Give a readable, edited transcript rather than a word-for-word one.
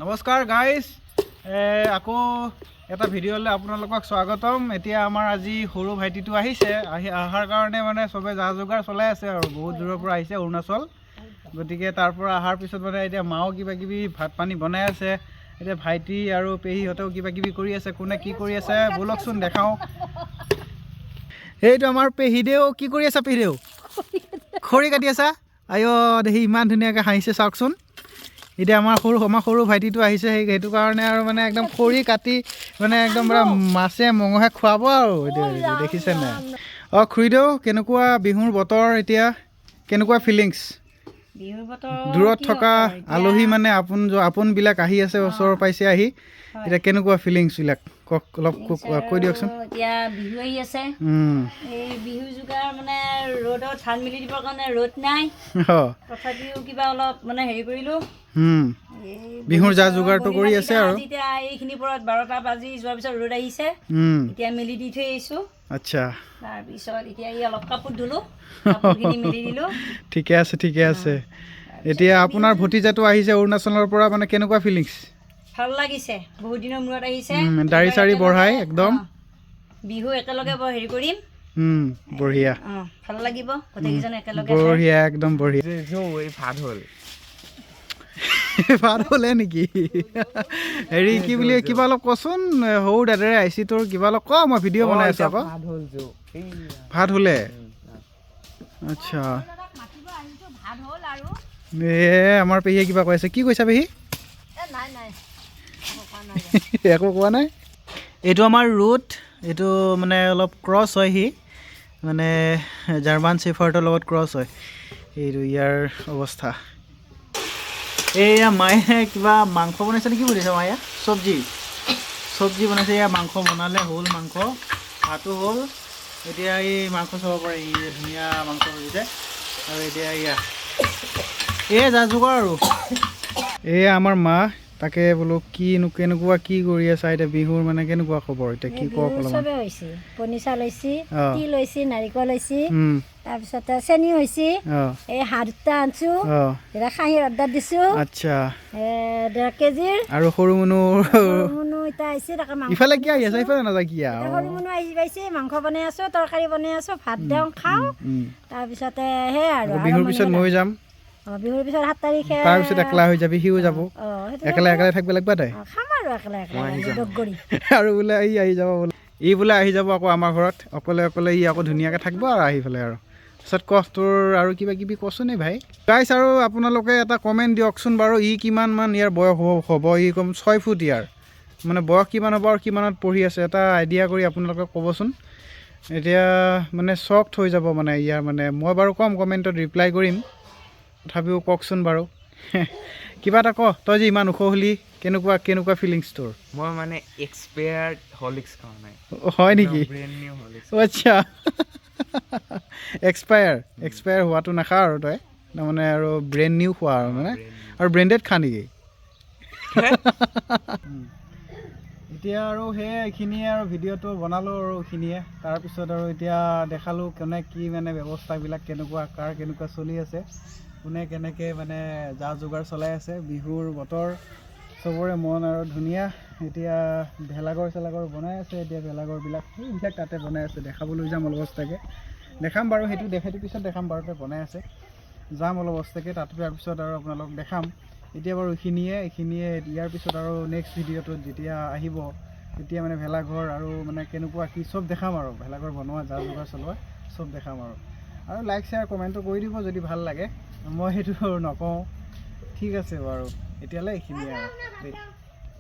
নমস্কাৰ গাইজ আকৌ এটা ভিডিঅ'লৈ আপোনালোকক স্বাগতম। এতিয়া আমাৰ আজি সৰু ভাইটিটো আহিছে, অহাৰ কাৰণে মানে চবে যা যোগাৰ চলাই আছে আৰু বহুত দূৰৰ পৰা আহিছে অৰুণাচল। গতিকে তাৰ পৰা অহাৰ পিছত মানে এতিয়া মাও কিবা কিবি ভাত পানী বনাই আছে, এতিয়া ভাইটি আৰু পেহীহঁতেও কিবা কিবি কৰি আছে। কোনে কি কৰি আছে ব'লকচোন দেখাওঁ। এইটো আমাৰ পেহীদেউ। কি কৰি আছা পেহীদেউ? খৰি কাটি আছা? আই দেখি ইমান ধুনীয়াকৈ হাঁহিছে চাওকচোন। এতিয়া আমাৰ সৰু ভাইটিটো আহিছে, সেইটো কাৰণে আৰু মানে একদম খৰি কাটি মানে একদম পুৰা মাছে মঙহে খুৱাব আৰু এতিয়া দেখিছে নাই। খুৰীদেউ, কেনেকুৱা বিহুৰ বতৰ এতিয়া? কেনেকুৱা ফিলিংছ? দূৰত থকা আলহী মানে আপোনবিলাক আহি আছে, ওচৰ পাইছে আহি, এতিয়া কেনেকুৱা ফিলিংছবিলাক কওক, অলপ কৈ দিয়কচোন। এতিয়া বিহু আহি আছে, এই বিহু যোগাৰ মানে ৰ'দত ধান মেলি দিবৰ কাৰণে ৰ'দ নাই, তথাপিও কিবা অলপ মানে হেৰি কৰিলোঁ। বিহুৰ যা যোগাৰটো কৰি আছে আৰু এতিয়া এইখিনি পৰত 12টা বাজি যোৱাৰ পিছত ৰ'দ আহিছে, এতিয়া মেলি দি থৈ আহিছোঁ। আচ্ছা, তাৰপিছত এতিয়া এই অলপ কাপোৰ ধুলোঁ, কাপোৰখিনি মেলি দিলোঁ। ঠিকে আছে ঠিকে আছে। এতিয়া আপোনাৰ ভতিজাটো আহিছে অৰুণাচলৰ পৰা, মানে কেনেকুৱা ফিলিংছ? ভাল লাগিছে, বহুত দিনৰ মূৰত আহিছে। দাড়ি চাৰি বঢ়াই একদম বিহু একেলগে হেৰি কৰিম। বঢ়িয়া, ভাল লাগিব গোটেইকেইজন একেলগে। বঢ়িয়া, একদম বঢ়িয়া। ভাত হ'লে নেকি? হেৰি কি বুলি কিবা অলপ কচোন, সৰু দাদাৰে আহিছে তোৰ, কিবা অলপ ক, মই ভিডিঅ' বনাই আছোঁ আকৌ। ভাত হ'লে? আচ্ছা, আমাৰ পেহীয়ে কিবা কৈ আছে। কি কৈছা পেহী? একো কোৱা নাই। এইটো আমাৰ ৰুট, এইটো মানে অলপ ক্ৰছ হয়, সি মানে জাৰ্মান শ্বেফাৰ্ডৰ লগত ক্ৰছ হয়। এইটো ইয়াৰ অৱস্থা। এইয়া মায়ে কিবা মাংস বনাইছে নেকি বুলিছে মায়ে? চব্জি বনাইছে। এয়া মাংস বনালে, হ'ল মাংস, ভাতো হ'ল। এতিয়া এই মাংস চাব পাৰে, ই ধুনীয়া মাংস ভাজিছে। আৰু এতিয়া এয়া যা যোগাৰ আৰু এয়া আমাৰ মা। তাকে বোলো কেনেকুৱা কি কৰি আছা এতিয়া? বিহুৰ মানে কেনেকুৱা খবৰ এতিয়া, কি কওক অলপমান। চবে হৈছে, পনিচা লৈছি, তিল লৈছি, নাৰিকল লৈছি, তাৰপিছতে চেনি হৈছে, এই হাঁহ দুটা আনছো, এতিয়া খাহীৰ অৰ্ডাৰ দিছোঁ। আচ্ছা, 1.5 কেজিৰ। আৰু সৰু মুনু এতিয়া আহিছে, তাকে মাংস ইফালে কি আহি আছে? ইফালে নাযায় কি? সৰু মুনু আহি পাইছে, মাংস বনাই আছোঁ, তৰকাৰী বনাই আছোঁ, ভাত দিওঁ খাওঁ। তাৰপিছতে সেয়াই আৰু বিহুৰ পিছত ময়ো যাম। বিহুৰ পিছত 7 তাৰিখে তাৰপিছত একলা হৈ যাবি, সিও যাব। একেলাই থাকিব লাগিব তই। খাম আৰু একেলাই আৰু বোলে ই আহি যাব, বোলে আহি যাব আকৌ আমাৰ ঘৰত অকলে ই আকৌ ধুনীয়াকৈ থাকিব আৰু আহি পেলাই আৰু পিছত কহ তোৰ আৰু কিবা কিবি কচোন এই ভাই। গাইছ, আৰু আপোনালোকে এটা কমেণ্ট দিয়কচোন বাৰু, ই কিমান মান ইয়াৰ বয়স হ'ব? ই কম 6 ফুট ইয়াৰ, মানে বয়স কিমান হ'ব আৰু কিমানত পঢ়ি আছে, এটা আইডিয়া কৰি আপোনালোকে ক'বচোন। এতিয়া মানে শ্বকড হৈ যাব মানে ইয়াৰ, মানে মই বাৰু ক'ম, কমেণ্টত ৰিপ্লাই কৰিম, তথাপিও কওকচোন বাৰু। কিবা এটা ক, তই যে ইমান ওখ হলি, কেনেকুৱা ফিলিংছ তোৰ? মই মানে এক্সপায়াৰ্ড হলিক্স খাওঁ নাই। হয় নেকি? আচ্ছা, এক্সপায়াৰ হোৱাটো নাখাওঁ আৰু তই, তাৰমানে আৰু ব্ৰেণ্ড নিউ খোৱা আৰু মানে, আৰু ব্ৰেণ্ডেড খা নেকি? এতিয়া আৰু এইখিনিয়ে আৰু ভিডিঅ'টো বনালোঁ আৰু এইখিনিয়ে। তাৰপিছত আৰু এতিয়া দেখালোঁ কোনে কি মানে ব্যৱস্থাবিলাক কেনেকুৱা, কাৰ কেনেকুৱা চলি আছে, কোনে কেনেকৈ মানে যা যোগাৰ চলাই আছে। বিহুৰ বতৰ, চবৰে মন আৰু ধুনীয়া। এতিয়া ভেলাঘৰ বনাই আছে, এতিয়া ভেলাঘৰবিলাক সেইবিলাক তাতে বনাই আছে, দেখাবলৈ যাম অলপ অৱস্থাকৈ, দেখাম বাৰু, সেইটো পিছত দেখাম বাৰু, তাতে বনাই আছে, যাম অলপ অৱস্থাকৈ তাত, তাৰপিছত আৰু আপোনালোক দেখাম। এতিয়া বাৰু এইখিনিয়ে ইয়াৰ পিছত আৰু নেক্সট ভিডিঅ'টোত যেতিয়া আহিব, তেতিয়া মানে ভেলাঘৰ আৰু মানে কেনেকুৱা কি চব দেখাম আৰু, ভেলাঘৰ বনোৱা, যা যোগাৰ চলোৱা চব দেখাম আৰু লাইক শ্বেয়াৰ কমেণ্টটো কৰি দিব যদি ভাল লাগে। মই সেইটো নকওঁ, ঠিক আছে বাৰু, এতিয়ালৈ এইখিনিয়ে আৰু দেই।